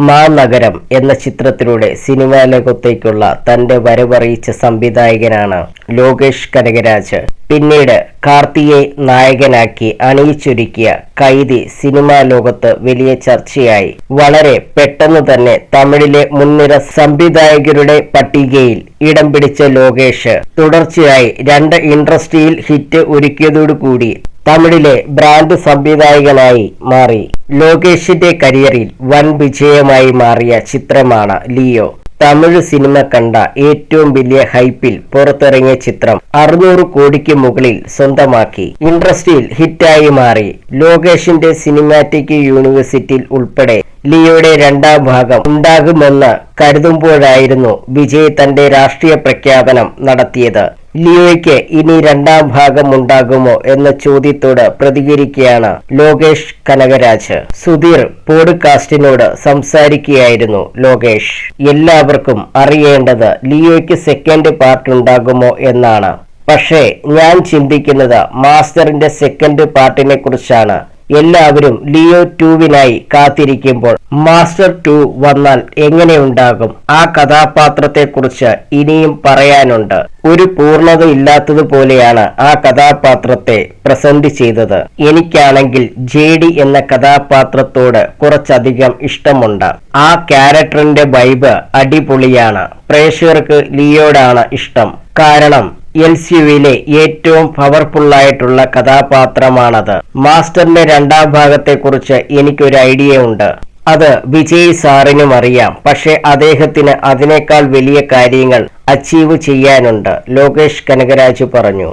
മാനഗരം എന്ന ചിത്രത്തിലൂടെ സിനിമാ ലോകത്തേക്കുള്ള തന്റെ വരവറിയിച്ച സംവിധായകനാണ് ലോകേഷ് കനകരാജ്. പിന്നീട് കാർത്തിയെ നായകനാക്കി അണിയിച്ചൊരുക്കിയ കൈദി സിനിമാ ലോകത്ത് വലിയ ചർച്ചയായി. വളരെ പെട്ടെന്ന് തന്നെ തമിഴിലെ മുൻനിര സംവിധായകരുടെ പട്ടികയിൽ ഇടം പിടിച്ച ലോകേഷ് തുടർച്ചയായി 2 ഇൻഡസ്ട്രിയിൽ ഹിറ്റ് ഒരുക്കിയതോടുകൂടി തമിഴിലെ ബ്രാൻഡ് സംവിധായകനായി മാറി. ലോകേഷിന്റെ കരിയറിൽ വൻ വിജയമായി മാറിയ ചിത്രമാണ് ലിയോ. തമിഴ് സിനിമ കണ്ട ഏറ്റവും വലിയ ഹൈപ്പിൽ പുറത്തിറങ്ങിയ ചിത്രം 600 കോടിക്ക് മുകളിൽ സ്വന്തമാക്കി ഇൻഡസ്ട്രിയിൽ ഹിറ്റായി മാറി. ലോകേഷിന്റെ സിനിമാറ്റിക് യൂണിവേഴ്സിറ്റിയിൽ ഉൾപ്പെടെ ലിയോയുടെ 2ാം ഭാഗം ഉണ്ടാകുമെന്ന് കരുതുമ്പോഴായിരുന്നു വിജയ് തന്റെ രാഷ്ട്രീയ പ്രഖ്യാപനം നടത്തിയത്. ലിയോയ്ക്ക് ഇനി 2ാം ഭാഗം ഉണ്ടാകുമോ എന്ന ചോദ്യത്തോട് പ്രതികരിക്കുകയാണ് ലോകേഷ് കനകരാജ്. സുധീർ പോഡ്കാസ്റ്റിനോട് സംസാരിക്കുകയായിരുന്നു ലോകേഷ്. എല്ലാവർക്കും അറിയേണ്ടത് ലിയോയ്ക്ക് സെക്കൻഡ് പാർട്ട് ഉണ്ടാകുമോ എന്നാണ്. പക്ഷേ ഞാൻ ചിന്തിക്കുന്നത് മാസ്റ്ററിന്റെ സെക്കൻഡ് പാർട്ടിനെ കുറിച്ചാണ്. എല്ലാവരും ലിയോ 2വിനായി കാത്തിരിക്കുമ്പോൾ മാസ്റ്റർ 2 വന്നാൽ എങ്ങനെയുണ്ടാകും? ആ കഥാപാത്രത്തെക്കുറിച്ച് ഇനിയും പറയാനുണ്ട്. ഒരു പൂർണ്ണത ഇല്ലാത്തതുപോലെയാണ് ആ കഥാപാത്രത്തെ പ്രസന്റ് ചെയ്തത്. എനിക്കാണെങ്കിൽ ജെഡി എന്ന കഥാപാത്രത്തോട് കുറച്ചധികം ഇഷ്ടമുണ്ട്. ആ ക്യാരക്ടറിന്റെ വൈബ് അടിപൊളിയാണ്. പ്രേക്ഷകർക്ക് ലിയോടാണ് ഇഷ്ടം. കാരണം LCUവിലെ ഏറ്റവും പവർഫുള്ളായിട്ടുള്ള കഥാപാത്രമാണത്. മാസ്റ്ററിന്റെ 2ാം ഭാഗത്തെക്കുറിച്ച് എനിക്കൊരു ഐഡിയ ഉണ്ട്. അത് വിജയ് സാറിനും അറിയാം. പക്ഷെ അദ്ദേഹത്തിന് അതിനേക്കാൾ വലിയ കാര്യങ്ങൾ അച്ചീവ് ചെയ്യാനുണ്ട്, ലോകേഷ് കനകരാജ് പറഞ്ഞു.